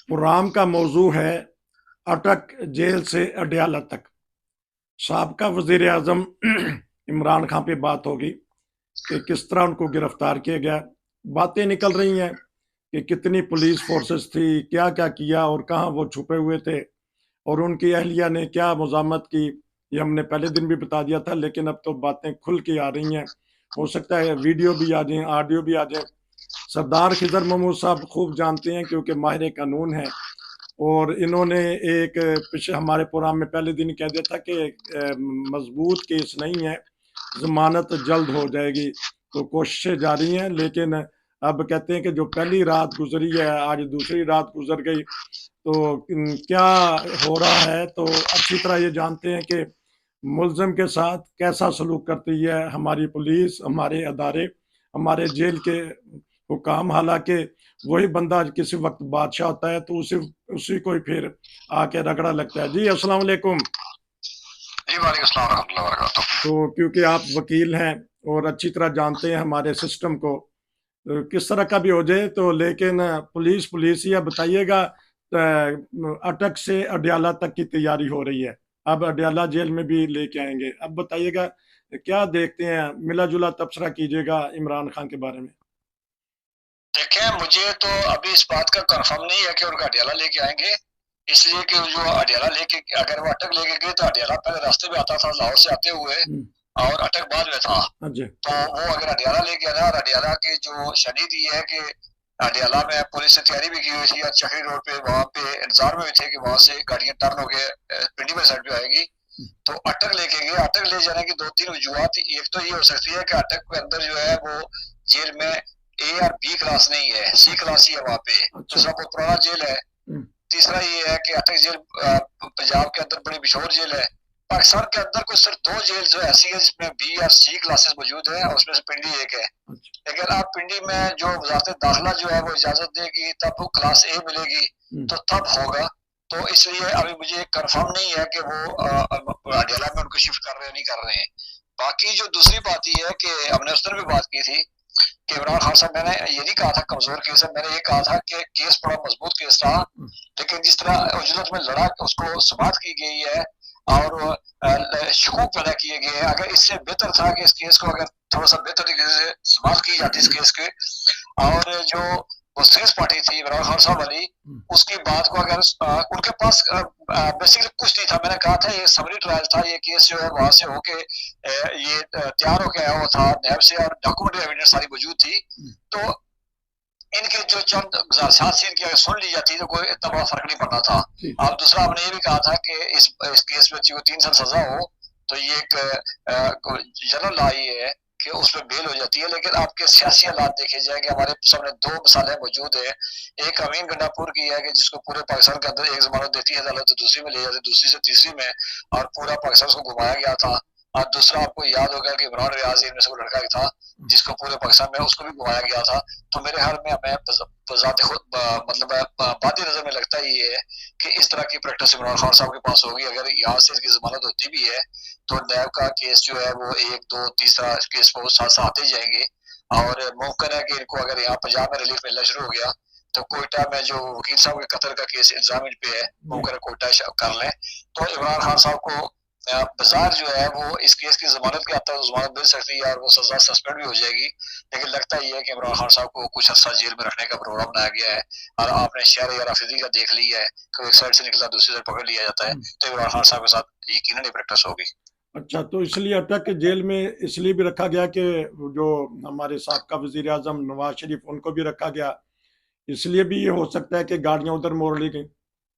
Programme का मौजू है अटक जेल से अडयाला तक। साबका वजीर आजम इमरान खान पे बात होगी कि किस तरह उनको गिरफ्तार किया गया। बातें निकल रही हैं कि कितनी पुलिस फोर्सेस थी, क्या क्या किया और कहाँ वो छुपे हुए थे और उनकी अहलिया ने क्या मुज़ामत की। ये हमने पहले दिन भी बता दिया था, लेकिन अब तो बातें खुल के आ रही हैं। हो सकता है वीडियो भी आ जाए, ऑडियो भी आ जाए। सरदार खिजर महमूद साहब खूब जानते हैं क्योंकि माहिर कानून है, और इन्होंने एक पिछले हमारे प्रोग्राम में पहले दिन कह दिया था कि मजबूत केस नहीं है, जमानत जल्द हो जाएगी। तो कोशिशें जारी हैं, लेकिन अब कहते हैं कि जो पहली रात गुजरी है, आज दूसरी रात गुजर गई। तो क्या हो रहा है, तो अच्छी तरह ये जानते हैं कि मुलजिम के साथ कैसा सलूक करती है हमारी पुलिस, हमारे अदारे, हमारे जेल के हुकाम। हालांकि वही बंदा किसी वक्त बादशाह होता है तो उसी उसी को ही फिर आके रगड़ा लगता है। जी अस्सलाम वालेकुम। जी वालेकुम अस्सलाम रहमतुल्लाहि व बरकातुहू। तो क्योंकि आप वकील हैं और अच्छी तरह जानते हैं हमारे सिस्टम को, तो किस तरह का भी हो जाए तो, लेकिन पुलिस पुलिस ही। अब बताइएगा, अटक से अडयाला तक की तैयारी हो रही है, अब अडयाला जेल में भी लेके आएंगे। अब बताइएगा क्या देखते हैं, मिला जुला तबसरा कीजिएगा इमरान खान के बारे में। देखें, मुझे तो अभी इस बात का कंफर्म नहीं है कि उनका अडियाला लेके आएंगे, इसलिए कि जो अडियाला लेके, अगर वो अटक लेके गए तो अडियाला पहले रास्ते में आता था लाहौर से आते हुए, और अटक बाद में था। हाँ जी। तो वो अगर अडियाला लेके आना, और अडियाला की जो शनीद ये है कि अडियाला में पुलिस ने तैयारी भी की हुई थी, और चक्री रोड पे वहाँ पे इंतजार में भी थे कि वहां से गाड़ियां टर्न होके पिंडी में साइड पे आएगी। तो अटक लेके गए। अटक ले जाने की दो तीन वजूहत, एक तो ये हो सकती है कि अटक के अंदर जो है वो जेल में ए और बी क्लास नहीं है, सी क्लास ही है वहाँ पे। दूसरा बहुत पुराना जेल है। तीसरा ये है कि अटक जेल पंजाब के अंदर बड़ी मशहूर जेल है। पाकिस्तान के अंदर कोई सिर्फ दो जेल जो ऐसी है जिसमें बी और सी क्लासेस मौजूद है, और उसमें से पिंडी एक है। लेकिन आप पिंडी में जो वजारत दाखिला जो है वो इजाजत देगी तब वो क्लास ए मिलेगी, तो तब होगा। तो इसलिए अभी मुझे कंफर्म नहीं है कि वो अडियाला में उनको शिफ्ट कर रहे हैं नहीं कर रहे हैं। बाकी जो दूसरी बात ये है कि हमने उस दिन भी बात की थी कि इमरान खान साहब, मैंने ये नहीं कहा था कमजोर केस है, मैंने ये कहा था कि केस बड़ा मजबूत केस था, लेकिन जिस तरह उजलत में लड़ा उसको समाप्त की गई है और शकूक पैदा किए गए हैं। अगर इससे बेहतर था कि इस केस को अगर थोड़ा सा बेहतर तरीके से समाप्त की जाती इस केस के, और जो मुस्लिम पार्टी थी इमरान खान साहब वाली, उसकी बात को अगर उनके पास बेसिकली कुछ नहीं था। मैंने कहा था ये समरी ट्रायल था, ये केस जो है वहां से होके ये तैयार होके आया हुआ था नैब से, और डॉक्यूमेंट्री एविडेंस सारी मौजूद थी। तो इनके जो चंद गुजारिशात थी इनकी अगर सुन ली जाती तो कोई इतना बड़ा फर्क नहीं पड़ना था। और दूसरा आपने ये भी कहा था कि इस केस में को 3 साल सजा हो, तो ये एक जनरल लॉ ये है कि उसमें बेल हो जाती है। लेकिन आपके सियासी हालात देखे जाएंगे, हमारे सामने दो मिसालें मौजूद है। एक अमीन गंडापुर की है कि जिसको पूरे पाकिस्तान के अंदर एक जमानत देती है अदालत, तो दूसरी में ले जाती, दूसरी से तीसरी में, और पूरा पाकिस्तान उसको घुमाया गया था। और दूसरा आपको याद होगा कि इमरान रियाज इनमें से कोई लड़का था जिसको पूरे पाकिस्तान में उसको भी घुमाया गया था। तो मेरे ख्याल में हमें बजाते खुद मतलब बादी नजर में लगता ही है कि इस तरह की प्रैक्टिस इमरान खान साहब के पास होगी। अगर यहाँ से इसकी जमानत होती भी है तो नैब का केस जो है वो एक दो तीसरा केस बहुत साथ साथ आते जाएंगे, और मुमकिन है कि इनको अगर यहाँ पंजाब में रिलीफ मिलना शुरू हो गया तो कोयटा में जो वकील साहब के कत्ल का केस इल्जाम पे है, मुमकिन है कोयटा कर लें। तो इमरान खान साहब को बाजार जो है वो इस केस की जमानत के आता है, जमानत मिल सकती है और वो सजा सस्पेंड भी हो जाएगी। लेकिन लगता ही है कि इमरान खान साहब को कुछ अर्सा जेल में रखने का प्रोग्राम बनाया गया है। और आपने शहर या राफिदी का देख लिया है कि एक साइड से निकला दूसरी साइड पकड़ लिया जाता है, तो इमरान खान साहब के साथ यकीनन ही प्रैक्टिस होगी। अच्छा, तो इसलिए अटक के जेल में इसलिए भी रखा गया कि जो हमारे साबका वजीर आजम नवाज शरीफ, उनको भी रखा गया, इसलिए भी ये हो सकता है कि गाड़ियां उधर मोड़ ली गई।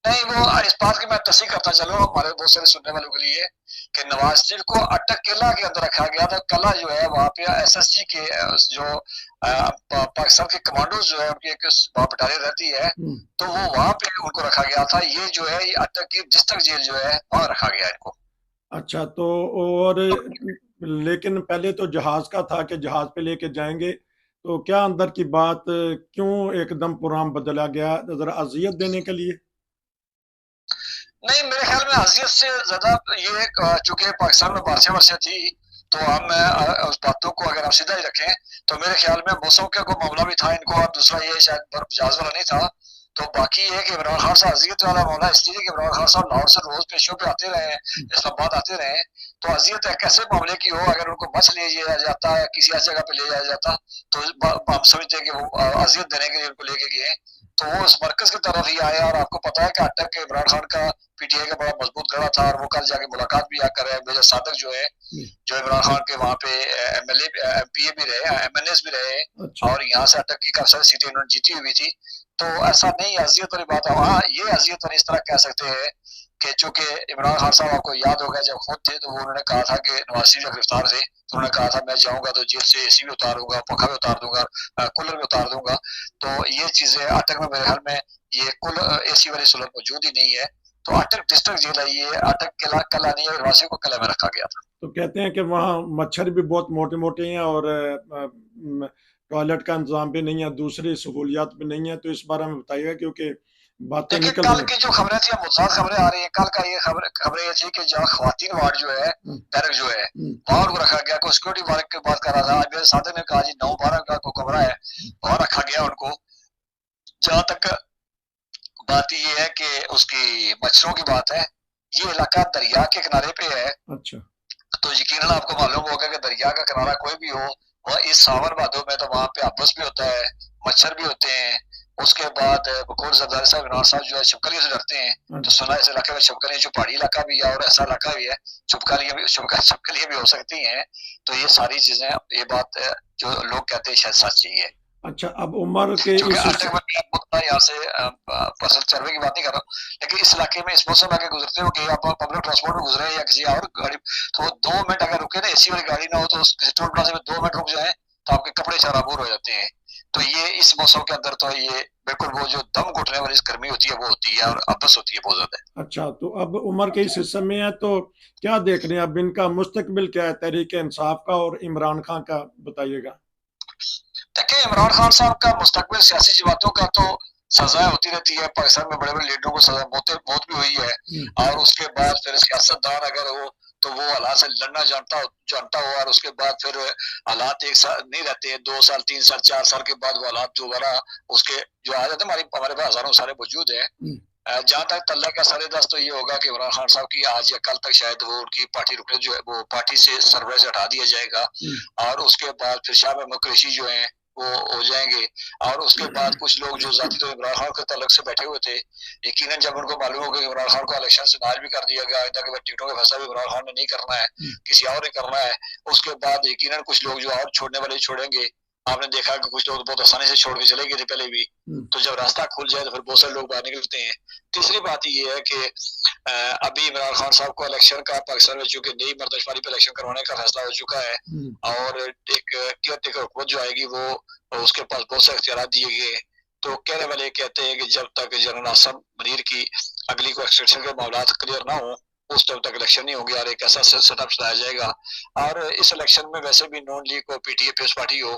नहीं, वो इस बात की मैं तस्दीक करता चलो हमारे बहुत सारे सुनने वालों के लिए कि नवाज शरीफ को अटक किला के अंदर रखा गया था। किला जो है वहाँ पे एसएसजी के जो पाकिस्तान के कमांडोज जो है उनकी एक वहाँ बटालियन रहती है, तो वो वहाँ पे उनको रखा गया था। ये जो है ये अटक की डिस्ट्रिक्ट जेल जो है वहाँ रखा गया इनको। अच्छा, तो और लेकिन पहले तो जहाज का था कि जहाज पे लेके जाएंगे, तो क्या अंदर की बात, क्यों एकदम प्रोग्राम बदला गया, जरा अजियत देने के लिए? नहीं, मेरे ख्याल में अजियत से ज्यादा ये चूंकि पाकिस्तान में बादशाह वर्षा थी, तो हम उस बातों को अगर हम सीधा ही रखें तो मेरे ख्याल में मौसम का कोई मामला भी था इनको, और दूसरा ये शायद बर्फ जहाज वाला नहीं था। तो बाकी ये है कि इमरान खान साहब अजियत वाला मामला इसलिए कि इमरान खान साहब लाहौर से रोज पेशियों पे आते रहे हैं, इस्लामाबाद आते रहे हैं, तो अजियत एक ऐसे मामले की हो, अगर उनको बच ले जाया जाता है, किसी ऐसी जगह पे ले जाया जाता, तो हम समझते हैं कि वो अजियत देने के लिए उनको लेके गए, तो वो उस मरकज की तरफ ही आए। और आपको पता है कि अटक के इमरान खान का पीटीआई का बड़ा मजबूत गढ़ा था, और वो कल जाके मुलाकात भी कर रहे हैं। मेजर सादक जो है, जो इमरान खान के वहाँ पे एमएलए एमपीए भी रहे, एमएनएस भी रहे, अच्छा। और यहाँ से अटक की काफी सारी सीटें उन्होंने जीती हुई थी। तो ऐसा नहीं अजियत वाली बात है। हाँ, ये अजियत वाली इस तरह कह सकते हैं कि चूंकि इमरान खान साहब आपको याद होगा जब खुद थे तो वो उन्होंने कहा था कि नवाज शरीफ जब गिरफ्तार थे तो उन्होंने कहा था मैं जाऊंगा तो जेल से एसी भी उतारूंगा, पंखा भी उतार दूंगा, कूलर भी उतार दूंगा। तो ये चीजें अटक में मेरे ख्याल में ये कुल एसी वाली सहूलत मौजूद ही नहीं है। तो अटक डिस्ट्रिक्ट जेल है, ये अटक किला कला नहीं है, वासी को किला में रखा गया था। तो कहते हैं कि वहाँ मच्छर भी बहुत मोटे मोटे हैं और टॉयलेट का इंतजाम भी नहीं है, दूसरी सहूलियात भी नहीं है, तो इस बारे में बताइएगा क्योंकि बातें देखिए निकल कल रही की जो खबरें थी, मुतज़द खबरें आ रही हैं। कल का ये खबरें ये थी कि जहाँ ख्वातीन वार्ड जो है, हैं। बैरक जो है, वहाँ उनको रखा गया। कोई सिक्योरिटी वार्ड की बात कर रहा था, आज मेरे साथी ने कहा जी 9/12 का कोई कमरा है, वहाँ रखा गया उनको। जहाँ तक बात ये है कि उसकी मच्छरों की बात है, ये इलाका दरिया के किनारे पे है। अच्छा। तो यकीनन आपको मालूम होगा कि दरिया का किनारा कोई भी हो, वह इस सावन भादों में तो वहाँ पे आपस भी होता है, मच्छर भी होते हैं। उसके बाद बकौल जरदारी साहब इमरान साहब जो है छिपकलियों से डरते हैं, तो सुना इस इलाके में छिपकलियां, जो पहाड़ी इलाका भी है और ऐसा इलाका भी है, छिपकलियां भी हो सकती हैं। तो ये सारी चीजें, ये बात जो लोग कहते हैं शायद सच ही है। अच्छा, अब उम्र के क्योंकि इस अटक में आपको पता है यहाँ से पर्सनल सर्वे की बात नहीं कर रहा हूँ, लेकिन इस इलाके में इस मौसम में अगर गुजरते हो कि आप पब्लिक ट्रांसपोर्ट में गुजरे या किसी और गाड़ी, तो 2 मिनट अगर रुके ना, एसी वाली गाड़ी ना हो तो किसी टोल प्लाजा में 2 मिनट रुक जाए तो आपके कपड़े शराबूर हो जाते हैं। तो ये इस मौसम के अंदर तो ये बिल्कुल वो जो दम घुटने वाली गर्मी होती है वो होती है, और अबस होती है बहुत ज्यादा। अच्छा, तो अब उम्र के इस हिस्से में है तो क्या देख रहे हैं अब इनका मुस्तकबिल क्या है, तहरीक इंसाफ का और इमरान खान का, बताइएगा। देखिए इमरान खान साहब का मुस्तकबिल सियासी जमातों का तो सजाएं होती रहती है। पाकिस्तान में बड़े बड़े लीडरों को सजा मौत भी हुई है, और उसके बाद फिर सियासतदान अगर हो तो वो हालात से लड़ना जानता हो, और उसके बाद फिर हालात एक साल नहीं रहते हैं, 2 साल 3 साल 4 साल के बाद वो हालात दोबारा उसके जो आ जाते हैं। हमारे पास हजारों सारे मौजूद है। जहां तक तल्ला का सरे दस्त तो ये होगा कि इमरान खान साहब की आज या कल तक शायद वो उनकी पार्टी रुकने जो है वो पार्टी से सरबराह से हटा दिया जाएगा, और उसके बाद फिर शाह महमूद कुरैशी जो है वो हो जाएंगे। और उसके बाद कुछ लोग जो जाती तो इमरान खान के तलक से बैठे हुए थे, यकीनन जब उनको मालूम हो गया कि इमरान खान को इलेक्शन से नाल भी कर दिया गया, आइंदा के बाद टिकटों का फैसला भी इमरान खान ने नहीं करना है, किसी और ने करना है, उसके बाद यकीनन कुछ लोग जो और छोड़ने वाले छोड़ेंगे। आपने देखा कि कुछ लोग बहुत आसानी से छोड़ के चले गए थे पहले भी, तो जब रास्ता खुल जाए तो फिर बहुत सारे लोग बाहर निकलते हैं। तीसरी बात ये है कि अभी इमरान खान साहब को इलेक्शन का पाकिस्तान में चूंकि नई मर्दशमारी पे इलेक्शन करवाने का फैसला हो चुका है, और एक केयर टेकर हुकूमत जो आएगी वो उसके पास बहुत से इख्तियार दिए गए। तो कहने वाले कहते हैं कि जब तक जनरल आसम मुनीर की अगली को एक्सटेंशन के मामला क्लियर ना हो उस टाइम तक इलेक्शन नहीं होंगे, और एक ऐसा सेटअप चलाया जाएगा। और इस इलेक्शन में वैसे भी नॉन लीग को पीटीए पीस पार्टी हो,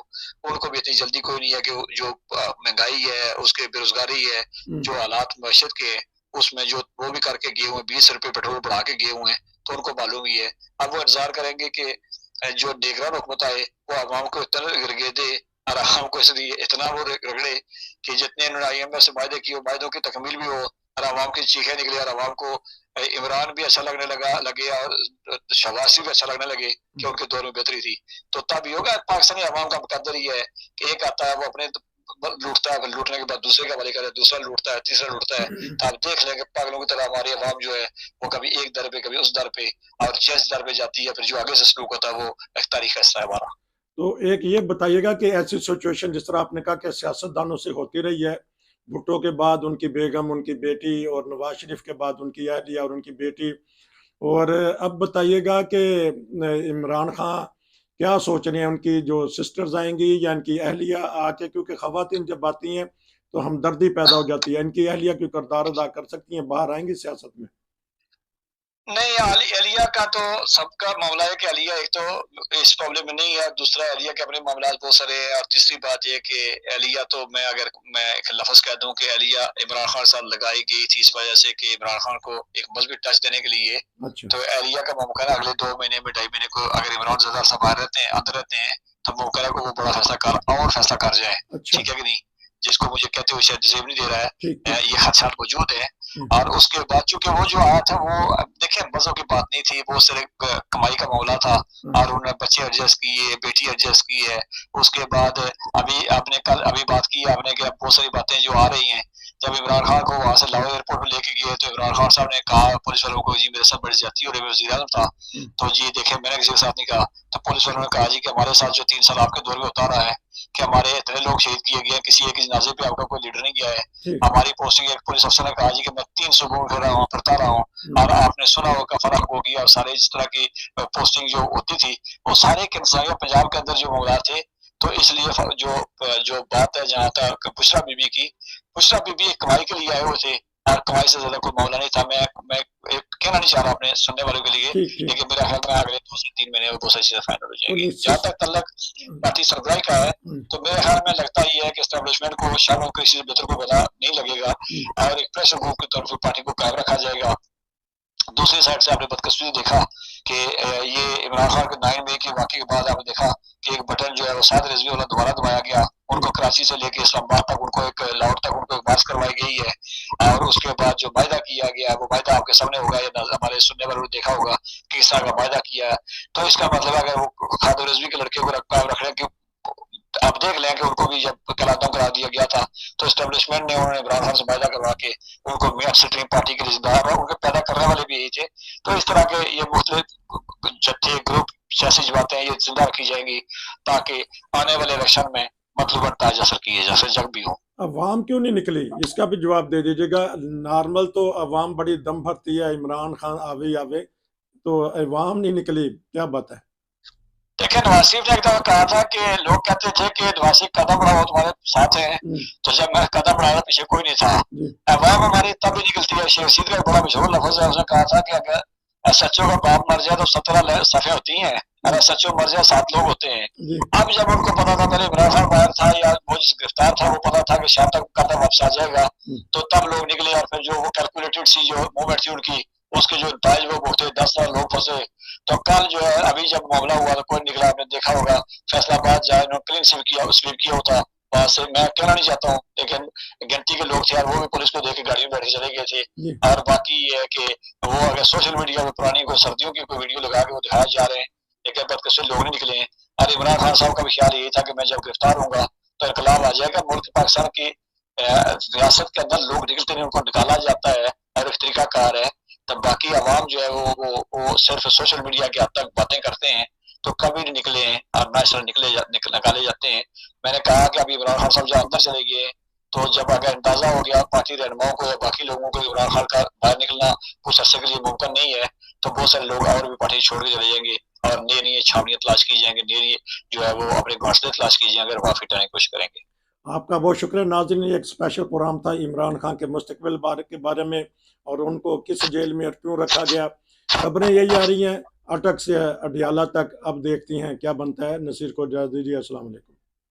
उनको भी इतनी जल्दी कोई नहीं है कि जो महंगाई है, उसके बेरोजगारी है, जो हालात मैशत के उसमें जो वो भी करके गए हुए, 20 रुपए पेट्रोल बढ़ा के गए हुए हैं, तो उनको मालूम ही है। अब वो इंतजार करेंगे कि जो निगरान हुकूमत आए वो आवाम को इतना गिरगे दे, और आवाम को इसलिए इतना वो रगड़े कि जितने इन्होंने IMF से वायदे किए वायदों की तकमील भी हो, और आवाम की चीखें निकली, और आवाम को इमरान भी अच्छा लगने लगे, और शहबाज भी अच्छा लगने लगे कि उनके दौर में बेहतरी थी। तो तब ये होगा। पाकिस्तानी आवाम का मुकद्दर ही है कि एक आता है वो अपने लूटता है, लूटने के बाद दूसरे का हवाले करे, दूसरा लूटता है, तीसरा लूटता है। तो आप देख लेंगे पागलों की तरह हमारी आवाम जो है वो कभी एक दर पे कभी उस दर पे, और जिस दर पे जाती है फिर जो आगे से सलूक होता है वो एक तारीख का हिस्सा है हमारा। तो एक ये बताइएगा कि ऐसी सिचुएशन जिस तरह आपने कहा कि सियासतदानों से होती रही है, भुट्टो के बाद उनकी बेगम, उनकी बेटी, और नवाज शरीफ के बाद उनकी अहलिया और उनकी बेटी, और अब बताइएगा कि इमरान खान क्या सोच रहे हैं, उनकी जो सिस्टर्स आएंगी या इनकी अहलिया आके, क्योंकि खवातीन जब आती हैं तो हमदर्दी पैदा हो जाती है, इनकी अहलिया क्यों किरदार अदा कर सकती हैं, बाहर आएंगी सियासत में। नहीं, अलिया का तो सबका मामला है कि अलिया एक तो इस प्रॉब्लम में नहीं है, दूसरा अलिया के अपने मामला बहुत सारे हैं, और तीसरी बात यह कि अलिया तो मैं एक लफ्ज कह दूं कि अलिया इमरान खान साथ लगाई गई थी इस वजह से कि इमरान खान को एक मजबूत टच देने के लिए। अच्छा। तो अलिया का मुमकिन है अगले 2 महीने में 2.5 महीने को अगर इमरान ज्यादा बाहर रहते हैं, अंदर रहते हैं, तो मुमकिन है को वो बड़ा फैसला कर जाए। अच्छा। ठीक है कि नहीं। जिसको मुझे कहते हुए शायद जेब नहीं दे रहा है, ठीक ठीक। ये हादसा मौजूद है। हम्म, और उसके बाद चूंकि वो जो आया था वो देखिए मजों की बात नहीं थी, वो सिर्फ कमाई का मामला था। हम्म, और उन्होंने बच्चे एडजस्ट किए, बेटी एडजस्ट की है। उसके बाद अभी आपने कल अभी बात की आपने कि बहुत सारी बातें जो आ रही हैं, जब इमरान खान को वहां से लाहौर एयरपोर्ट पर लेके गए तो इमरान खान साहब ने कहा पुलिस वालों को, जी मेरे साथ बड़ी ज्यादती हो रही है, वज़ीर आज़म था। हम्म, तो जी देखिए मैंने किसी के साथ नहीं कहा। तो पुलिस वालों ने कहा जी कि हमारे साथ जो 3 साल आपके दौर में होता रहा है कि हमारे इतने लोग शहीद किए गए, किसी एक जनाजे पे आपका कोई लीडर नहीं गया है। ठीक। हमारी पोस्टिंग, एक पुलिस अफसर ने कहा जी कि मैं 3 सूबों में फिर रहा हूँ, फिरता रहा हूँ। हम्म, और आपने सुना होगा फराख होगी और सारे इस तरह की पोस्टिंग जो होती थी वो सारे के सारे पंजाब के अंदर जो मामला थे। तो इसलिए जो जो बात है जहाँ तक बुशरा बीबी की, बुशरा बीबी कमाई के लिए आए हुए थे और कमाई से ज्यादा कोई मामला नहीं था। मैं कहना नहीं चाह रहा अपने सुनने वालों के लिए, ठीक ठीक। लेकिन मेरा ख्याल में अगले 2 से 3 महीने में बहुत सारी चीजें फाइनल हो तो जाएंगी। जहाँ निश्चित। तक तल्लक हम्म, पार्टी सरबराही का है, हम्म, तो मेरे ख्याल में लगता ही है कि एस्टेब्लिशमेंट को शायद किसी से बेहतर को पता नहीं लगेगा हम्म, और एक प्रेशर ग्रुप की तरफ पार्टी को कायम रखा जाएगा। दूसरी साइड से आपने बदकिस्मती देखा कि ये इमरान खान के 9 मई के वाकये के बाद आपने देखा कि एक बटन जो है वो साद रिजवी वाला दोबारा दबाया गया। हम्म, उनको कराची से लेके इस्लामाबाद तक उनको एक लाहौर तक उनको एक मार्च करवाई गई है। और उसके बाद जो वायदा किया गया वो वायदा आपके सामने होगा, ये हमारे सुनने वालों ने देखा होगा कि किस तरह का वायदा किया है। तो इसका मतलब है अगर वो खाद रिजवी के लड़के को रख रहे कि आप देख लें कि उनको भी जब कलादम करा दिया गया था तो एस्टेब्लिशमेंट ने उन्होंने इमरान खान से वायदा करवा के उनको मेन पार्टी के रिश्तेदार और उनके पैदा करने वाले भी यही थे। तो इस तरह के ये मुख्तलिफ जत्थे ग्रुप सियासी जमातें ये जिंदा रखी जाएंगी ताकि आने वाले इलेक्शन में मतलूबा नताइज हासिल किए जा सके, जग भी हो। अवाम क्यों नहीं निकली, इसका भी जवाब दे दीजिएगा। नॉर्मल तो अवाम बड़ी दम भरती है, इमरान खान आवे आवे, तो अवाम नहीं निकली, क्या बात है? देखिए नवाज शरीफ ने एक दफा कहा था कि लोग कहते थे कि नवाज शरीफ कदम बढ़ाओ तुम्हारे साथ है। हम्म, तो जब मैं कदम बढ़ाया पीछे कोई नहीं था। जी। अवाम हमारी तब भी निकलती है। शेख रशीद का एक बड़ा मशहूर लफ्ज है, उसने कहा था कि अगर एसएचओ का बाप मर जाए तो 17 सफ़े होती हैं और हम्म, एसएचओ मर जाए 7 लोग होते हैं। जी। अब जब उनको पता था पहले इमरान खान बाहर था या वो जिस गिरफ्तार था वो पता था कि शाम तक कदम वापस आ जाएगा, हम्म, तो तब लोग निकले और फिर जो वो कैलकुलेटेड सी जो मूवमेंट थी उनकी, उसके जो नताइज वो भुगते 10,000 लोग फंसे। तो कल जो है अभी जब मामला हुआ तो कोई निकला, आपने देखा होगा फैसलाबाद जाए उन्होंने क्लीन स्वीप किया होता वहां से। मैं कहना नहीं चाहता हूँ लेकिन गिनती के लोग थे और वो भी पुलिस को देख के गाड़ी में बैठ के चले गए थे। जी। और बाकी ये है कि वो अगर सोशल मीडिया में पुरानी कोई सर्दियों की कोई वीडियो लगा के वो दिखाए जा रहे हैं, लेकिन बदकिस्मत लोग नहीं निकले हैं। और इमरान खान साहब का भी ख्याल यही था कि मैं जब गिरफ्तार होऊंगा तो इनकलाब आ जाएगा मुल्क पाकिस्तान की रियासत के अंदर लोग निकलते नहीं, उनको निकाला जाता है और एक तरीका कार है। तब बाकी आवाम जो है वो सिर्फ सोशल मीडिया के हद तक बातें करते हैं, तो कभी नहीं निकले हैं और ना इस तरह निकाले जाते हैं। मैंने कहा कि अभी इमरान खान साहब जो अंदर चले गए, तो जब अगर अंदाजा हो गया पार्टी रहनुमाओं को या बाकी लोगों को इमरान खान का बाहर निकलना कुछ अर्से के लिए मुमकिन नहीं है, तो बहुत सारे लोग और भी पार्टी छोड़ के चले जाएंगे और नई नई छावनियां तलाश की जाएंगी, नई जो है वो अपने घोंसले तलाश की जाएंगे और वाफी टाने की कोशिश करेंगे। आपका बहुत शुक्रिया नाज़रीन, ये एक स्पेशल प्रोग्राम था इमरान खान के मुस्तकबिल के बारे में और उनको किस जेल में और क्यों रखा गया। खबरें यही आ रही हैं अटक से अडियाला तक, अब देखती हैं क्या बनता है। नसीर को इजाज़त दीजिए, अस्सलाम वालेकुम।